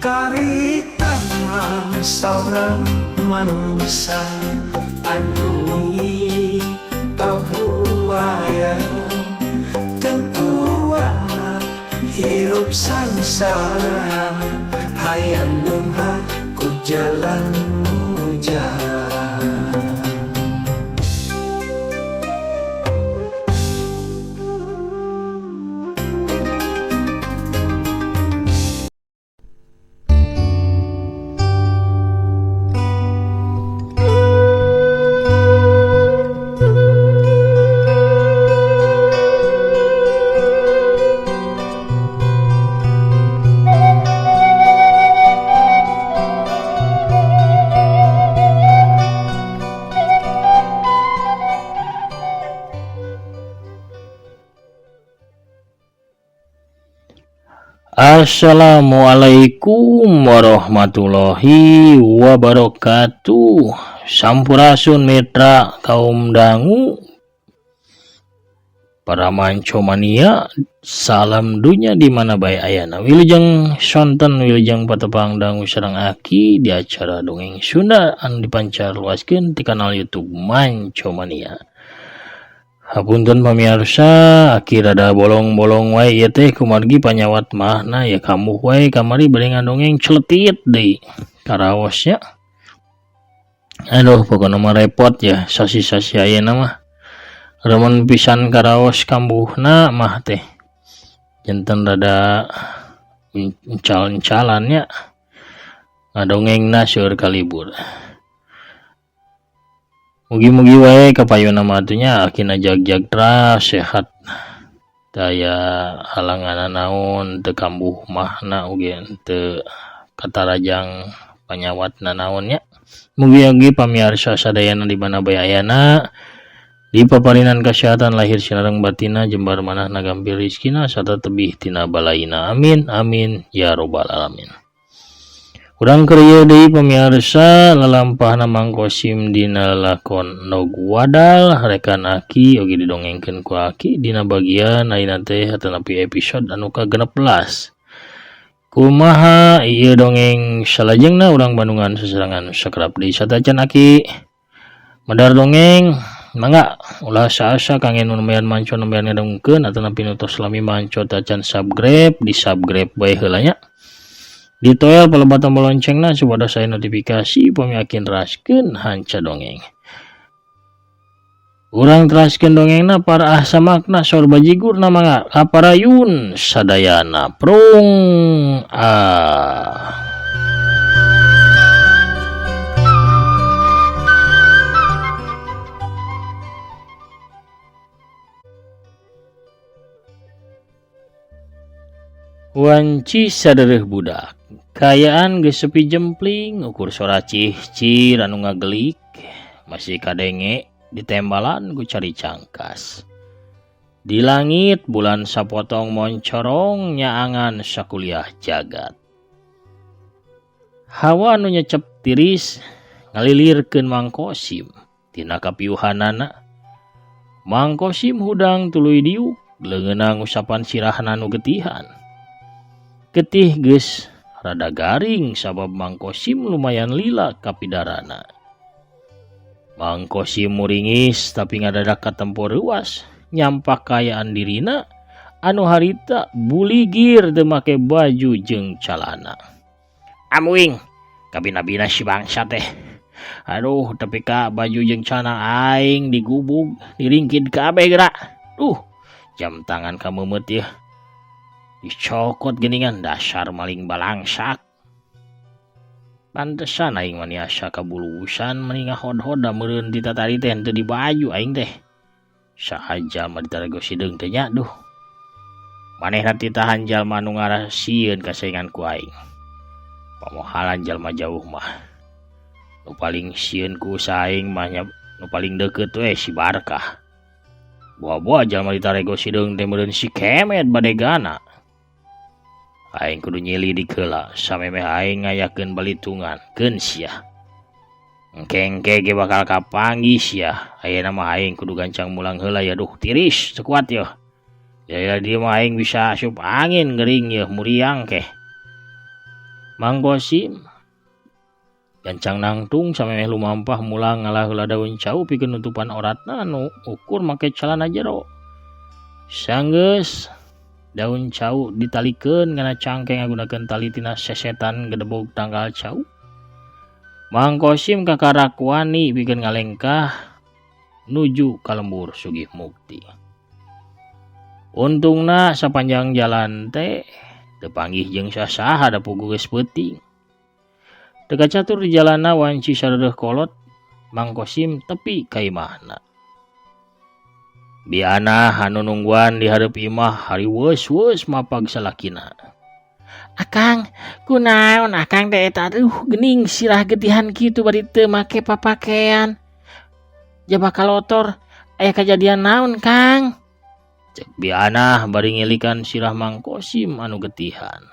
Karita seorang manusia andungi tahuaya tentua hirup sangsara hayang lumha ku jalan muja. Assalamualaikum warahmatullahi wabarakatuh. Sampurasun mitra kaum dangu, para manco mania, salam dunya di mana bae ayana. Wilujeng sonten wilujeng patepang dangu sareng aki di acara dongeng Sunda anu dipancar luaskeun ti kanal YouTube Manco Mania. Hapunten pamirsa, aki rada bolong-bolong wae ieu teh kumargi panyawat mahna ya kamu wae kamari bade ngadongeng celetit deui karaosnya. Aduh pokona mah repot ya sasi-sasi ayeuna mah. Remen pisan karaos kambuhna mah teh. Janten rada encal-encalannya ngadongengna seueur kalibur. Mugi-mugi wae kapayuna mah atunya akina jag-jag teras sehat. Daya halangan naon teu kambuh mahna uge teu katarajang panyawatna naonnya. Mugi-mugi pamirsa sadayana di mana bae ayana dipaparinan kesehatan lahir sareng batina jembar manahna gampil rezekina sarta tebih tina balaina. Amin amin ya robbal alamin. Urang keur deui pamirsa lalampahna Mang Kosim dina lakon Nogwadal rekan aki oge didongengkeun ku aki dina bagian ayeuna teh hatanepi episode anu ka-16. Kumaha ieu dongeng salajengna urang Bandungan sesarengan sakrab deui satacan aki. Madar dongeng mangga ulah saasa kangge nu numbean manco numbean ngadongkeun atanepi nu tos lami manco tacan subscribe di subscribe bae heula nya. Ditoel palebatan loncengna supaya saya notifikasi pamiakin raskeun hanca dongeng. Urang teraskeun dongengna para ahsa makna saur bajigurna mangga kaparayun sadayana prung Wanci sadereuh budak kayaan geus sepi jempling ukur sora cih-cih anu ngagelik masih kadenge ditembalan ku cari cangkas. Di langit bulan sapotong moncorong nyaangan sakuliah jagat. Hawa anu nyecep tiris ngalilirkeun Mang Kosim tina kapiuhanana. Mang Kosim hudang tuluy diuk leungeunna ngusapan sirahna anu getihan. Getih geus rada garing sabab Mang Kosim lumayan lila kapidarana. Mang Kosim muringis tapi ngadadak katempo reuas nyampak kayaan dirina anu harita buligir teu make baju jeung calana. Amuing kabina-bina si bangsa teh. Aduh tepi ka baju jeung calana aing digubug diringkid kabeh geura. Jam tangan kameumeuit yeuh. Dicokot geningan dasar maling balangsak. Pantesan aing mah niasa kabulusan meni ngahod-hod da meureun ditatari teh henteu di baju aing teh. Sahaja mah ditarego sideung teh nya duh. Manehna titahan jalma nu ngarasieun kasaingan ku aing. Pamohalan jalma jauh mah. Nu paling sieun ku saing mah nya nu paling deukeut we si Barkah. Buah-buah jalma ditarego sideung teh meureun si Kemet badegana. Aing kudu nyilidik heula samemeh aing ngayakeun balitungan keun sia. Engke-engke ge bakal kapanggih sia. Ayeuna mah aing kudu gancang mulang heula ya duh tiris sekuat yeuh. Ya dieu mah aing bisa asup angin gering yeuh muriang keh. Mang Kosim gancang nangtung samemeh lumampah mulang ngalah heula daun cau pikeun nutupan oratna anu ukur make calana jero. Sanggeus daun cau ditalikeun ngana cangkeng ngagunakeun tali tina sesetan gedebog tanggal cau. Mang Kosim kakarak wani pikeun ngalengkah nuju ka lembur sugih mukti. Untungna sapanjang jalan teh teu panggih jeung sasaha da puguh geus peuting. Teu kacatur di jalanna wanci sareureuh kolot, Mang Kosim tepi ka imahna. Biana anu nungguan di hareup imah hariweus-weus mapag salakina. Akang, kunaon akang teh eta geuning sirah getihan kitu bari teu make papakean. Jaba kalotor aya kajadian naon, Kang? Cek Biana bari ngilikan sirah Mang Kosim anu getihan.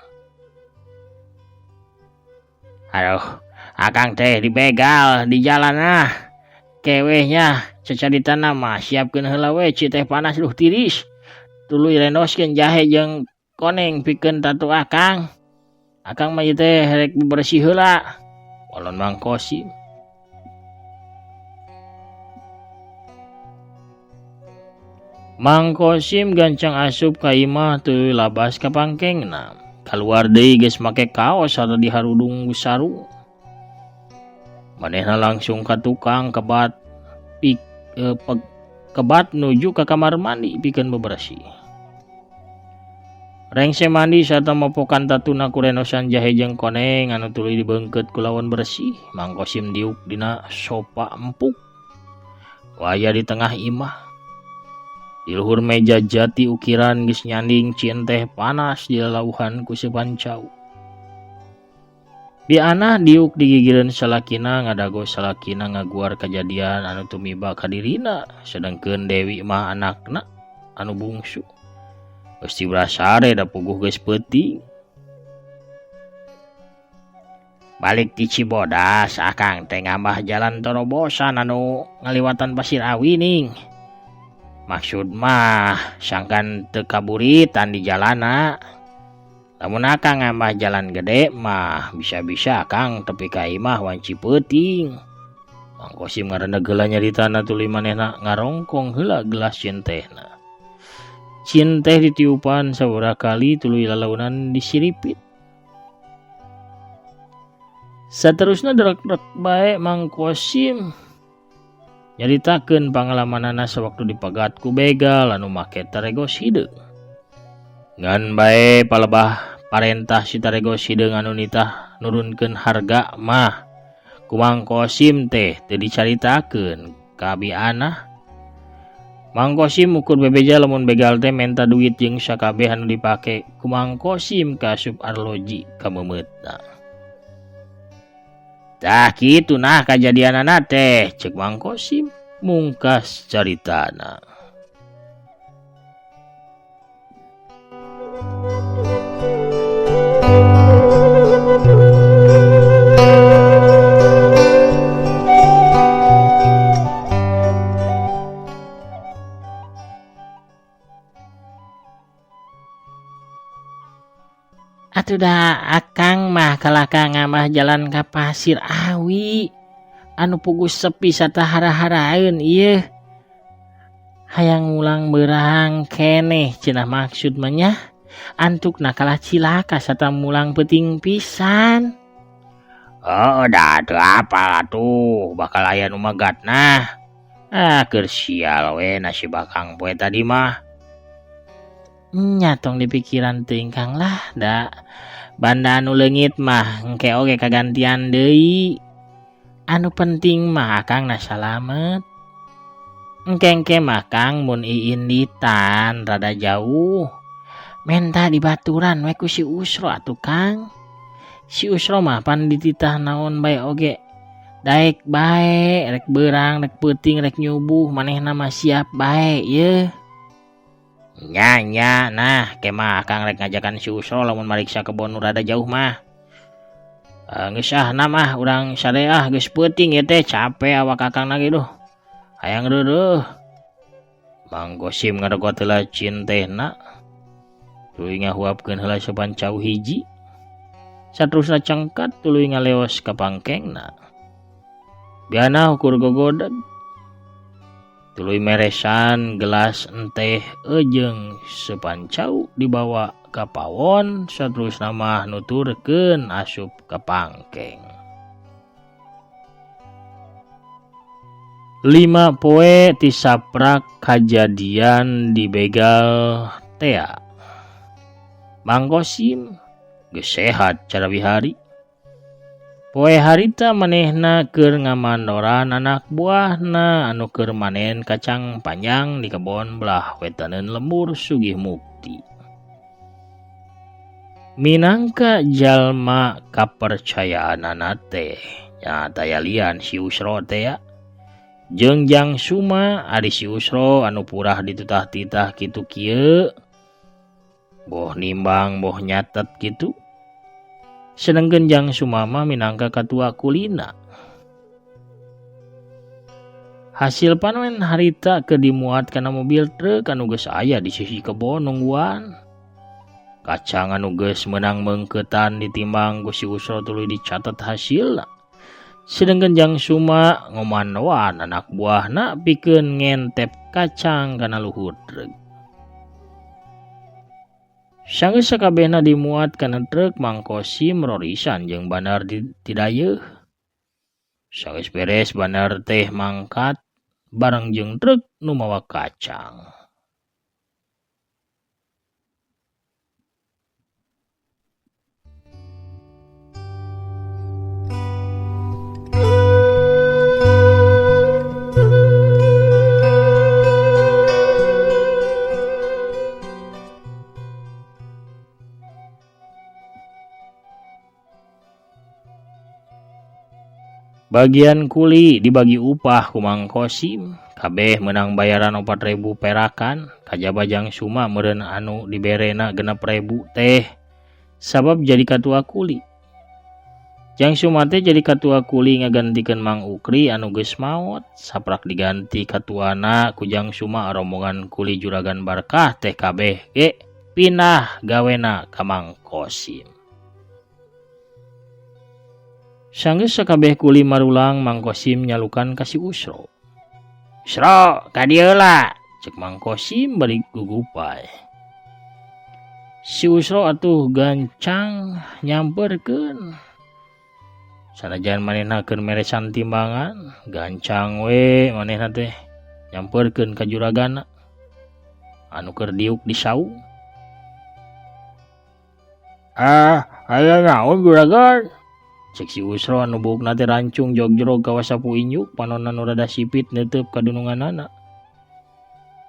Aduh, akang teh dibegal di jalan kewehnya cacaditana mah siapkeun heula we ci teh panas duh tiris. Tuluy renoskeun jahe jeung koneng pikeun tatu akang. Akang mah ieu teh rek bersih heula. Walon Mang Kosim. Mang Kosim gancang asup ka imah tuluy labas ka pangkengna. Kaluar deui geus make kaos sarta diharudung sarung. Manehna langsung ka tukang kebat kebat nuju ka kamar mandi pikeun bebersih. Rengse mandi sarta mopokan tatuna ku renosan jahe jeung koneng anu tuluy dibeungkeut ku lawan bersih. Mang Kosim diuk dina sopa empuk. Waya di tengah imah. Di luhur meja jati ukiran geus nyanding cieun teh panas di lalauhan ku seupan cau. Biana diuk digigireun salakina ngadago salakina ngaguar kajadian anu tumiba ka dirina, sedengkeun Dewi mah anakna anu bungsu. Geus dibrasare da puguh geus peuting. Balik ti Cibodas akang teh ngambah jalan torobosan anu ngaliwatan Pasir Awi ning. Maksud mah sangkan teu kaburitan di jalana. Lamun akang ngambah jalan gede mah bisa-bisa akang tepi ka imah wanci peuting. Mang Kosim ngareneg heula nyaritana tuluy manehna ngarongkong heula gelas cieun tehna. Cieun teh ditiupan sabaraha kali tuluy lalaunan disiripit. Saterusna derek-derek bae Mang Kosim nyaritakeun pangalamanana sewaktu dipagat ku begal anu make taregos hideung. Ngan bae palebah parentah si taregos hideung anu nitah nurunkeun harga mah ku Mang Kosim teh teu dicaritakeun ka Biana. Mang Kosim ukur bebeja lamun begal teh menta duit jeung sakabeh anu dipake ku Mang Kosim ka asup arloji ka meumeutna. Tah kitu nah kajadianana teh ceuk Mang Kosim mungkas caritana. Atuh dah akang mah kalaka ngamah jalan ka Pasir Awi anu puguh sepi sarta hara-haraeun ieu. Hayang ngulang beurang keneh cenah maksud mah nya. Antukna kalah cilaka sarta mulang peuting pisan. Oh dah teu apal atuh bakal aya nu magatna. Keur sial we nasib akang poe tadi mah. Nya tong dipikiran teuing Kang lah da banda anu leungit mah engke oge kagantian deui. Anu penting mah akang na salamet. Engke mah Kang mun iin ditan rada jauh. Menta dibaturan we ku si Usro atuh Kang. Si Usro mah pan dititah naon bae oge. Daek bae rek beurang rek peuting rek nyubuh manehna mah siap bae yeuh. Nya nah kemah akang rek ngajakan si Usro lamun mariksa kebon nu rada jauh mah. Geus mah urang sareah geus peuting ieu teh capek awak akang lagi duh. Hayang reureuh. Mang Kosim ngaregot heula cieun tehna. Tuluy ngahuapkeun heula sopan cau hiji. Saterusna cangkat tuluy ngaleos ka pangkengna. Biana ukur gogodeg. Tuluy meresan gelas enteh ejeng sepancau dibawa ka pawon, saterusna mah nuturkeun asup ka pangkeng. 5 poe ti saprak kajadian di begal tea. Mang Kosim geus sehat cara wihari. Poe harita manehna keur ngamandoran anak buahna anu keur manen kacang panjang di kebon belah wetaneun lembur sugih mukti. Minangka jalma kapercayaanana teh nya taya lian si Usro teh ya. Jeung Jang Suma ari si Usro anu purah dititah-titah kitu kieu. Boh nimbang boh nyatet kitu. Sedengkeun Jang Suma mah minangka katua kulina. Hasil panen harita keur dimuat kana mobil truk anu geus aya di sisi kebon nungguan. Kacang anu geus meunang meungkeutan ditimbang ku si Usro tuluy dicatet hasilna. Sedengkeun Jang Suma ngomandoan anak buahna pikeun ngentep kacang kana luhur truk. Sanggeus sakabehna dimuat kana truk, Mang Kosim rorisan jeung Bandar ti dayeuh. Sanggeus beres Bandar teh mangkat bareng jeung truk nu mawa kacang. Bagian kuli dibagi upah ku Mang Kosim, kabeh meunang bayaran 4.000 perakan, kajaba Jang Suma meureun anu diberena 6.000 teh sabab jadi katua kuli. Jang Suma teh jadi katua kuli ngagantikeun Mang Ukri anu geus maot, saprak diganti katuana ku Jang Suma rombongan kuli Juragan Barkah teh kabeh ge pindah gawena ka Mang Kosim. Sanggeus sakabeh kuli marulang, Mang Kosim nyalukan ka si Usro. "Usro, ka dieu la," cek Mang Kosim balik gugupay. Si Usro atuh gancang nyamperkeun. Sanajan manehna keur meresan timbangan, gancang we manehna teh nyamperkeun ka juragana anu keur diuk di saung. Aya naon juragan?" Cek si Usro anu buukna teh rancung jog-jrog ka wasapu inyuk panonna nu rada sipit neuteup ka dununganana.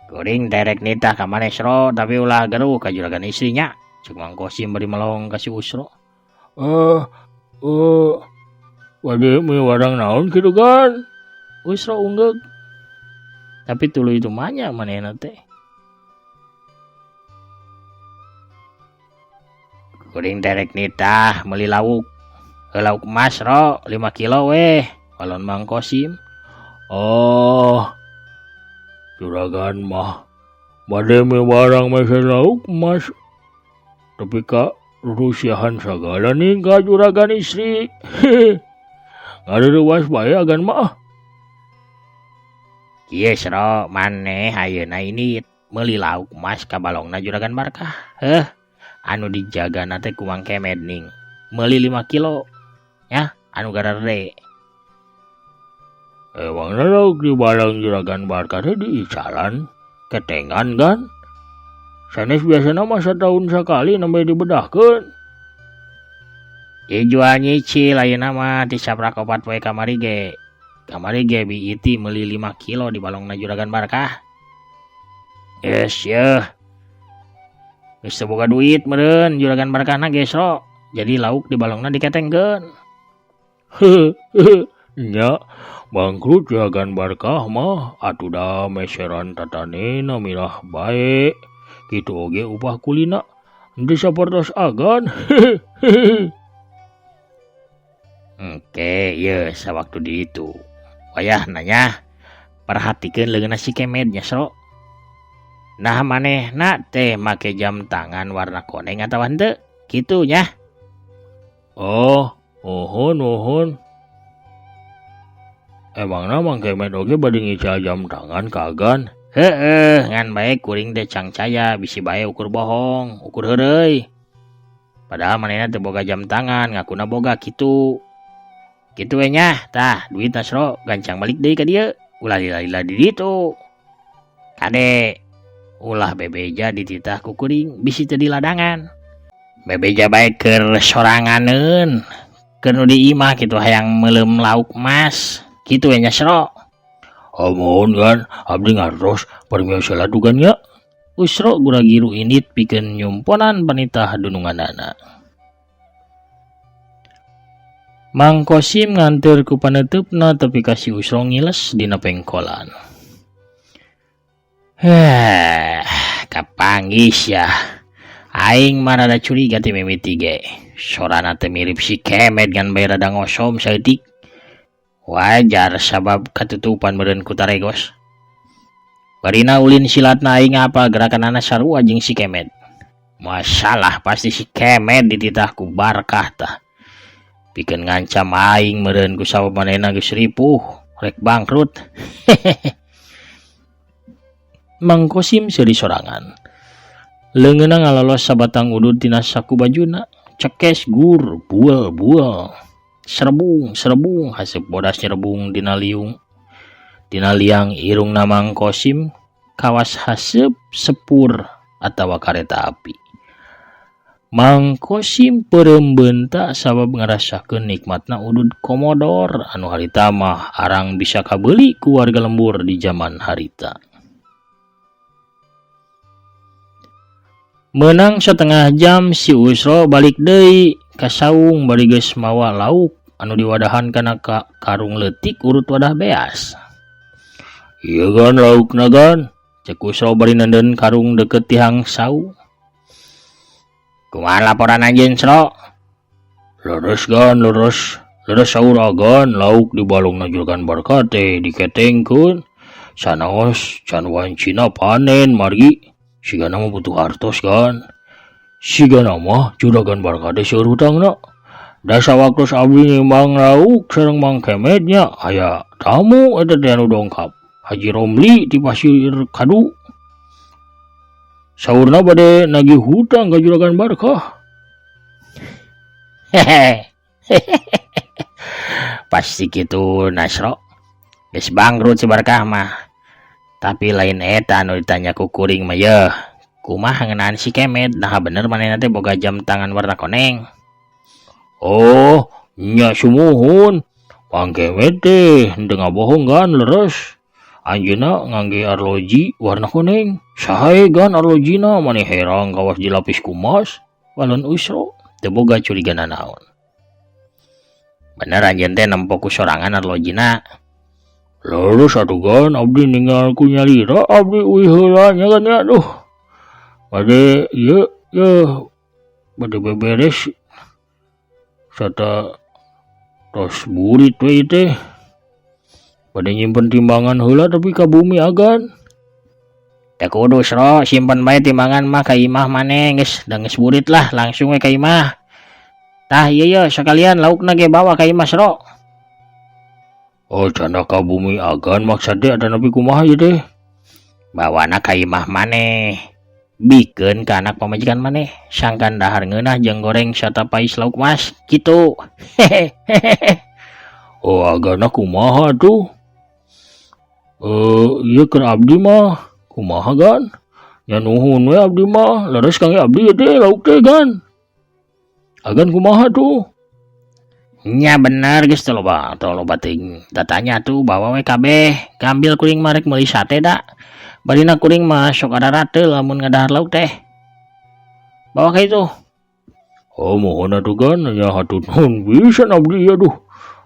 "Kuring derek nitah ka maneh Sro, tapi ulah geruh ka juragan istrinya," cek Mang Kosim bari melong ka si Usro. Wade me warang naon kitu kan?" Usro unggeg. Tapi tuluy itu manya manehna teh. "Kuring derek nitah meuli lauk. Lauk emas Ro, 5 kilo weh," walon Mang Kosim. Juragan mah bade me barang mesen lauk emas. Tapi ka rusiahan sagala nih ka juragan istri. Ngareurewas bae agan mah. "Kieu Ro, maneh ayeuna ini meuli lauk emas ka balongna Juragan Barkah. Anu dijagana teh ku Mang Kemed ning. Meuli 5 kilo. Ya, anu garare." "Emangna lauk di balang Juragan Barkah teh diicalan, ketengan kan? Sanes biasana mah setahun sakali nembe dibedahkeun." "Dijual nyicil ayeuna mah ti saprak 4 poe kamari ge. Kamari ge biiti meuli 5 kilo di balongna Juragan Barkah." "Geus yeuh. Geus teu boga duit meureun Juragan Barkahna geus Ro. Jadi lauk di balongna diketengkeun." "Nya, bangkrut Juragan Barkah mah atuh da meseran tatanena mirah bae. Kitu oge upah kulina henteu sapertos agan." "Engke ieu sawaktu di ditu. Wayah nanya perhatikeun leungeunna si Kemed nya Sro. Nah manehna teh make jam tangan warna koneng atawa henteu? Kitu nya." Oh, mohon. Emang namang kemet oge bade ngical jam tangan kagan? Ngan bae kuring teh cangcaya bisi bae ukur bohong, ukur heureuy. Padahal manehna teu boga jam tangan, ngakuna boga kitu. Kitu we nya, tah duit Nasro gancang balik deui ka dieu. Ulah lila-lila di ditu. Kade ulah bebeja dititah ku kuring bisi teu di ladangan. Bebeja bae keur soranganeun. Keur nu di imah kitu hayang meuleum lauk mas. Kitu we nya Sro. Mohon kan, abdi ngartos permiasa ladugan ya. Usro gura giru init pikeun nyumponan panitah dununganana. Mang Kosim nganteur ku paneteupna tapi kasih Usro ngiles dina pengkolan. Kapanggis ya. Aing mah rada curiga ti mimiti ge. Sorana teu mirip si Kemet ngan bae rada ngosom saeutik. Wajar sabab katutupan meureun ku taregos. Barina ulin silatna aing apa gerakanana sarua jeung si Kemet. Masalah pasti si Kemet dititah ku Barkah tah. Pikeun ngancam aing meureun ku sababanena geus ripuh, rek bangkrut. Mang Kosim seuri sorangan. Leungeunna ngalolos sabatang udud tina saku bajuna, cekes gur buel. Serebung haseup bodas nyerebung dina liung. Dina liang irungna Mang Kosim kawas haseup sepur atawa kareta api. Mang Kosim peureum beunta sabab ngarasakeun nikmatna udud komodor anu harita mah arang bisa kabeuli ku warga lembur di zaman harita. Meunang setengah jam si Usro balik deui ka saung bari geus mawa lauk anu diwadahan kana karung leutik urut wadah beas. Ieu gan laukna gan, cek Usro bari nenden karung deket tihang saung. Kumaha laporan anjeun Sro? Leres gan, leres saur agan lauk di balongna Juragan Barkah teh diketengkeun. Sanaos can wancina panen margi. Sigana mah butuh hartos kan. Sigana mah Juragan Barkah teh seueur hutangna. Da sawaktos abdi nimbang lauk sareng Mang Kemet nya aya tamu eta teh anu dongkap. Haji Romli di Pasir Kadu. Saurna bade nagih hutang ka Juragan Barkah. Pasti kitu Nasro. Geus bangkrut si Barkah mah. Tapi lain eta anu ditanya ku kuring mah yeuh. Kumaha ngeunaan si Kemet? Nah bener manehna teh boga jam tangan warna koneng. Oh, nya sumuhun. Mang Kemet teh henteu ngabohong kan leres. Anjeunna ngangge arloji warna koneng. Sahae gan arlojina maneh herang kawas dilapis kumas. Walon Usro teu boga curigana naon. Bener anjeun teh nempo ku sorangan arlojina. Lalu satu gan abdi ninggalku nyalira abdi uih heula nya kan ya duh. Bade ieu bade beberes. Sata tos burit we teh. Bade nyimpen timbangan heula tapi ka bumi agan. Teu kudu Sro, simpen bae timbangan mah ka imah maneh geus burit lah langsung we ka imah. Tah ieu sekalian laukna ge bawa ka imah Sro. Oh canda ka bumi agan maksudnya ada nabi kumaha ieu teh? Bawana ka imah maneh. Bikeun ka anak pamajikan maneh. Sangkan dahar ngeunah jeung goreng satapais lauk mas kitu. Oh agana kumaha tuh? Ieu keur abdi mah kumaha gan? Nya nuhun we abdi mah leres kangge abdi ieu teh lauk teh gan. Agan kumaha tuh? Nya bener geus teu loba teuing datanya tuh bawa we kabeh. Gambil kuring mah rek meuli sate da. Barina kuring mah sok ada teu lamun ngadahar lauk teh. Bawa ka itu. Oh mohon atuh gan nya hatur nuhun pisan abdi ya duh.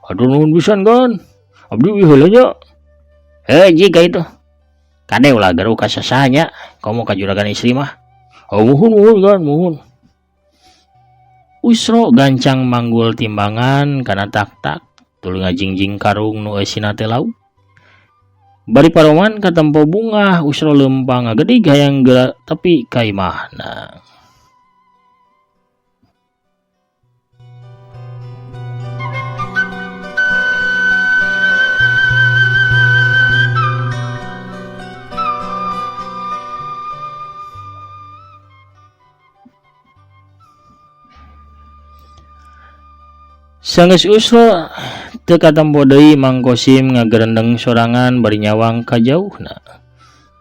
Hatur nuhun pisan gan. Abdi we heula nya. Jika itu. Kade ulah garu ka sasanya. Komo ka juragan istri mah. Oh mohon gan mohon. Usro gancang manggul timbangan kana tak-tak tuluy ngajingjing karung nu eusina teh lauk. Bari paroman katempo bunga Usro lempang ngagedig hayang geura tepi ka imahna. Sanggeus usra teu katampo deui Mang Kosim ngagerendeng sorangan bari nyawang ka jauhna.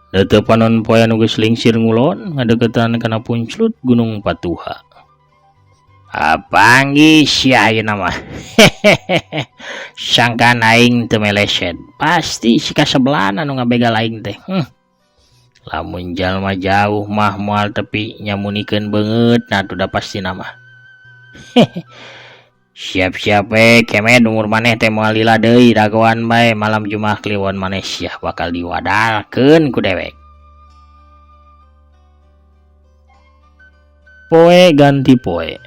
Da teu panon poe anu geus lingsir ngulon ngadeukeutan kana punclut Gunung Patuha. Panggih sia ayeuna mah. Sangkan aing teu meleset. Pasti si kasebelahan anu ngabegal aing teh. Lamun jalma jauh mah moal tepi nyamunikeun beungeut nah tuh da pasti nama. Siap-siap kemed umur maneh teh moal lila deui dagoan bae malam Jumat kliwon maneh sia bakal diwadalkeun ku dewek. Poe ganti poe.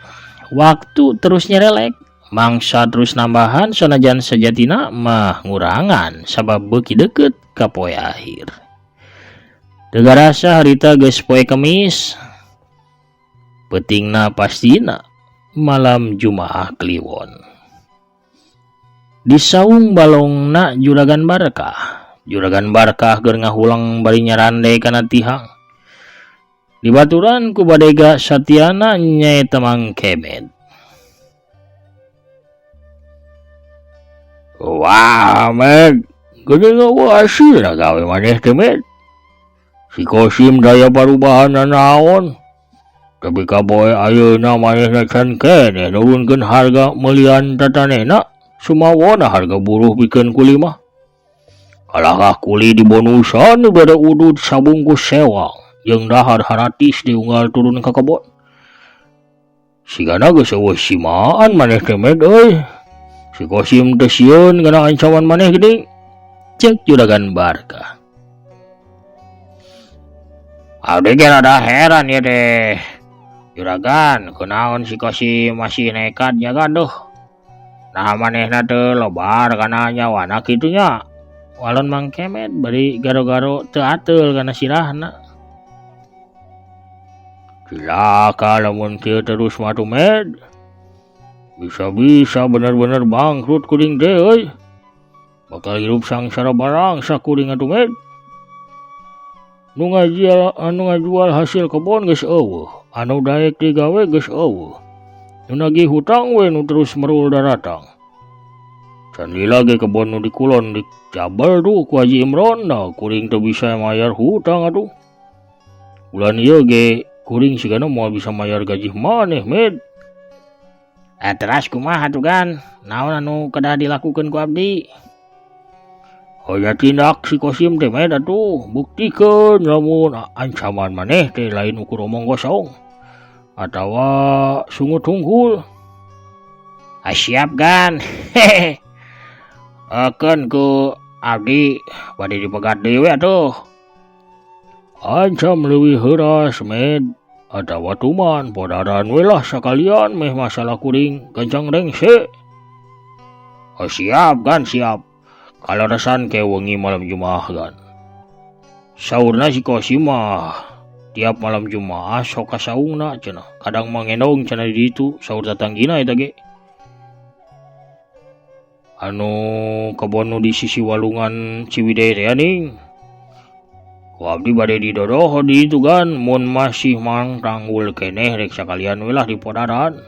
Waktu terus nyerelek, mangsa terus nambahan sanajan sajatina mah ngurangan sabab beuki deukeut ka poe akhir. Teu garasa harita geus poe Kemis. Peutingna pastina malam Jumaah Kliwon. Di saung balongna Juragan Barkah. Juragan Barkah keur ngahulang bari nyarande kana tihang. Dibaturan ku badega Satyana nyaeta Mang Kemed. Wah, Med, gede ngawasina gawe maneh teh, Med. Si Kosim daya parubahan naon. Tapi kaboe ayeuna manehna can keneh nurunkeun harga meulian tatanena sumawona harga buruh pikeun kuli mah. Kalahkah kuli di bonusan beda udud sabungkus sewang jeung dahar haratis diunggal turun ka kebon. Sigana geus eueuh simaan maneh teh Med euy. Si Kosim teh sieun kana ancaman maneh geuning. Ceuk Juragan Barkah. Abdi ge rada heran ya deh. Juragan, kunaon si Kosim masih nekat jaga duh. Nah manehna teu lobar kana nyawana kitu nya. Walon Mang Kemed bari garo-garo teu ateul kana sirahna. Cilaka lamun kieu terus mah tuh Med. Bisa-bisa bener-bener bangkrut kuring teh euy. Bakal hirup sangsara barang sakuring atuh Med. Nu ngajual hasil kebon geus eueuh, anu daek digawe geus eueuh. Nu nagih hutang we nu terus merul daratang. Can lila ge kebon nu dikulon dicabel tuh ku Haji Imron, nah kuring teu bisa mayar hutang atuh. Bulan ieu ge kuring sigana moal bisa mayar gaji maneh, Med. Teras kumaha atuh gan? Naon anu kedah dilakukeun ku abdi? Hoya tindak si Kosim teh Med atuh, buktikeun lamun ancaman maneh teh lain ukur omong kosong atawa sungut hungkul. Siap gan. Akan ku abdi bade dipegat deui atuh. Ancam leuwih heuras Med atawa tuman podaran we lah sakalian meh masalah kuring kencang rengse. Siap gan siap. Kalaresan ke wengi malam Jumaah kan. Saurna si Kosim mah tiap malam Jumaah sok ka saungna cenah. Kadang mangendong cenah di ditu saur tatanggina eta ge. Anu kebon nu di sisi walungan Ciwidey teh ning. Ku abdi bade didodoh di itu kan mun masih mang tanggul keneh rek sakalian we lah di podaran.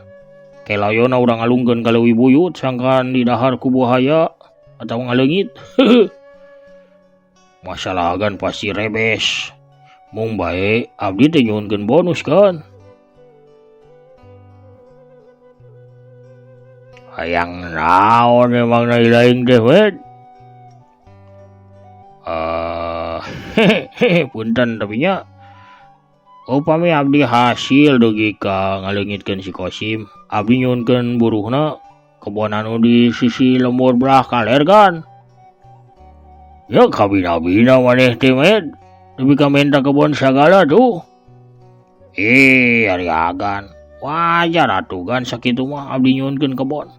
Kelayona urang alungkeun ka leuwih buyut sangkan di dahar ku buahaya atau ngaleungit. Masalah gan pasti rebes. Mung bae abdi teh nyuhunkeun bonus kan. Hayang naon emang lain teh Med. Punten tapi nya. Upami abdi hasil dugi ka ngaleungitkeun si Kosim, abdi nyuhunkeun buruhna kebon anu di sisi lembur belah kaler kan. Ya kabina-bina maneh teh Med. Tapi ka minta kebon sagala tuh. Ari agan. Wajar atuh gan sakitu mah abdi nyuhunkeun kebon.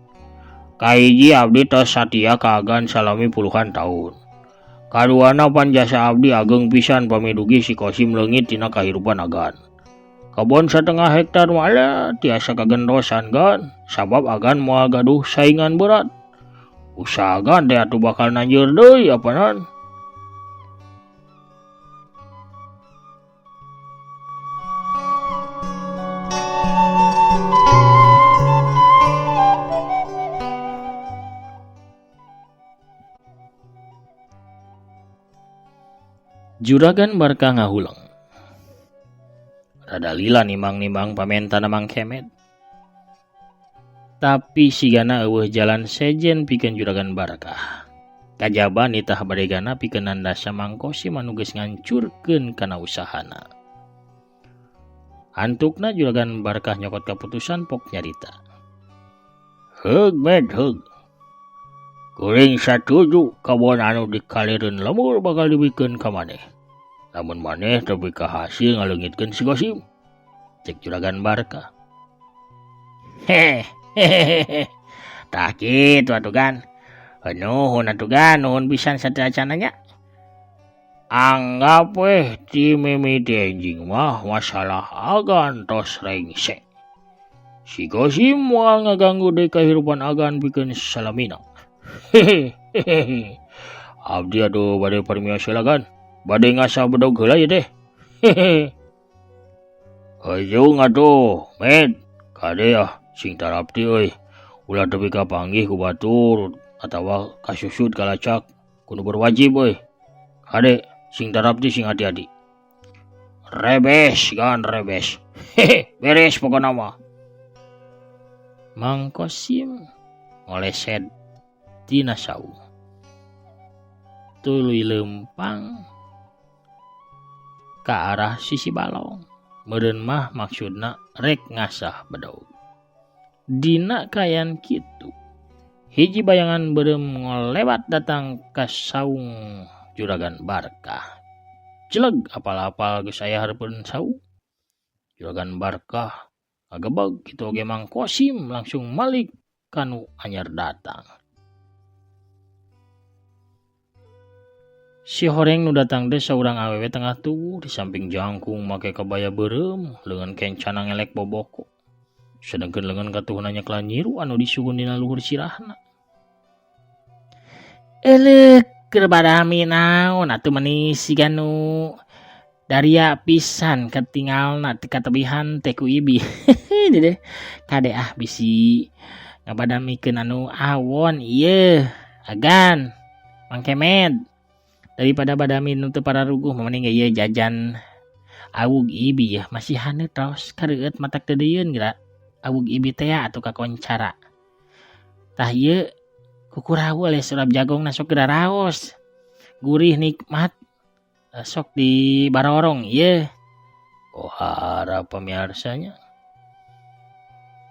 Kahiji abdi tos satia ka agan salami puluhan tahun. Kaduana pan jasa abdi ageng pisan pamidugi si Kosim leungit tina kahirupan agan. Kebon 1,5 hektar malah tiasa kagendosan kan, sabab agan moal gaduh saingan berat. Usahakan teh atuh bakal nanjeur deui apanan. Juragan Barkah ngahulang. Rada lila nimbang-nimbang pamentana Mang Kemet. Tapi sigana eueuh jalan sejen pikeun Juragan Barkah. Kajaba nitah badegana pikeun nandasa Mang Kosim anu geus ngancurkeun kana usahana. Antukna Juragan Barkah nyokot kaputusan pok nyarita. Heug med heug. Kuring satuju kabon anu dikalireun lemur bakal dibikeun ka maneh. Lamun maneh teu kahasil ngaleungitkeun si Kosim. Cek Juragan Barkah. Hehehe. Tah kitu atugan. Nuhun atugan, nuhun pisan satracananya. Anggap ti mimiti enjing mah masalah agan tos rengse. Si Kosim moal ngaganggu deui kahirupan agan pikeun salamina. Hehehe. Abdi atuh bade parmios agan. Bade ngasah bedog heula ya teh. Hehehe. Ujung atuh, Med. Kade sing tarapti euy. Ulah teu kapanggih ku batur atawa kasusut kalacak kudu berwajib euy. Kade sing tarapti sing hati-hati. Rebes gan rebes. Hehe, beres pokona mah. Mang Kosim ngoleset tina saung. Tuluy lempang ka arah sisi balong. Meureun mah maksudna rek ngasah bedog. Dina kayan kitu, hiji bayangan beureum ngolewat datang ka saung Juragan Barkah. Celeg apal-apal geus aya hareupeun saung. Juragan Barkah ngagebeg kitu oge Mang Kosim langsung malik kanu anyar datang. Si horeng nu datang teh saurang awewe tengah tubuh di samping jangkung make kabaya beureum, leungeun kencana ngelek boboko. Sedengkeun leungeun katuhna nyeklan nyiru anu disugun dina luhur sirahna. Eleuk keur badami naon atuh manis siga nu daria pisan ketinggalna teu katebihan teh ku ibi. Dede kade bisi ngabadamikeun anu awon ieu agan Mang Kemet. Daripada badami nu teu pararuguh mending ieu jajan awug ibi ya masih haneut raos kareueut matak teu deuyeun geura awug ibi teh atuh kakoncara. Tah ieu kukurawul ya surab jagongna sok geura raos. Gurih nikmat sok di barorong ieu. Oh harap pamiarsanya.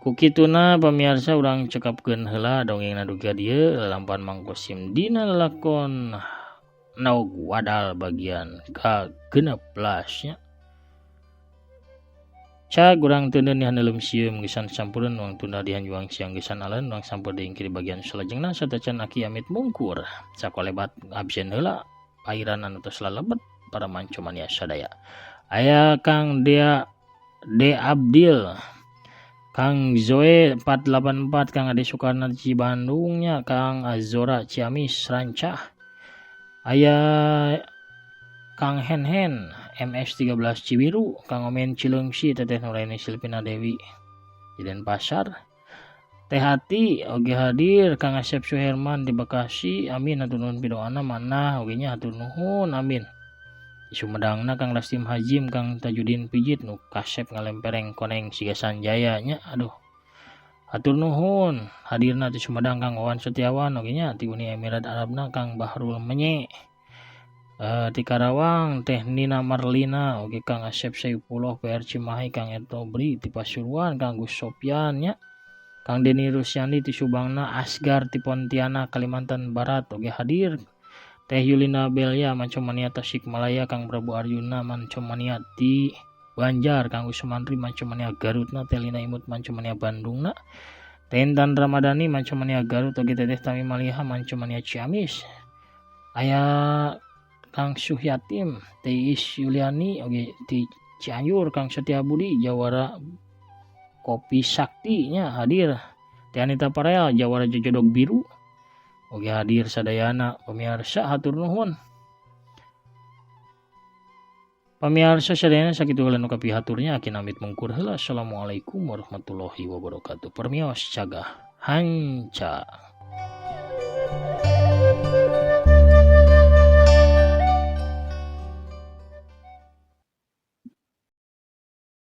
Kukituna pamirsa urang cekapkeun heula dongengna dugi dieu lalampahan Mang Kosim dina lakon Naog Wadal bagian ka-16 nya. Cak urang teu neunih haneulem sieum gesan sampureun uang tunda dihanjuang siang gesan aleun uang sampeur diingkir di bagian salajengna satacan Aki Amit mungkur. Sakolebat absen heula pairan anu tos lalebet para mancomania sadaya. Aya Kang De Abdil, Kang Zoe 484, Kang Ade Sukarna di Bandungnya, Kang Azora Ciamis Rancah. Aya Kang Hen MS 13 Cibiru, Kang Omen Cileungsi, Teteh Nuraini Silvina Dewi di Denpasar. Teh Hati oge hadir, Kang Asep Suherman di Bekasi. Amin hatur nuhun pidoana manah oge nya hatur nuhun amin. Di Sumedangna Kang Rastim Hajim, Kang Tajudin Pijit nu kasep ngalempereng koneng siga Sanjaya nya. Aduh. Hatur nuhun hadirna di Sumedang Kang Wawan Setiawan oge nya ti Uni Emirat Arabna Kang Bahrul Menye. Di Karawang Teh Nina Marlina oge Kang Asep Saipullah PR Cimahi, Kang Etobri ti Pasuruan, Kang Gus Sopyan nya. Kang Deni Rusyandi ti Subangna, Asgar ti Pontianak Kalimantan Barat oge hadir. Teh Yulina Belia Mancomania Tasikmalaya, Kang Prabu Arjuna Mancomania ti Banjar, Kang Usmandri Mancomania Garutna, Teh Lina Imut Mancomania Bandungna, Teh Intan Ramadhani Mancomania Garut oge Teteh Tami Maliha Mancomania Ciamis. Aya Kang Suhyatim, Teh Is Yuliani oge ti Cianjur, Kang Setia Budi Jawara Kopi Sakti nya hadir. Teh Anita Parel Jawara Jojodog Biru oge hadir sadayana. Pamirsa hatur nuhun. Pamirsa sadayana sakitu heula nu kapihaturnya Aki Amit mungkur heula. Assalamualaikum warahmatullahi wabarakatuh. Permios cagah hanca.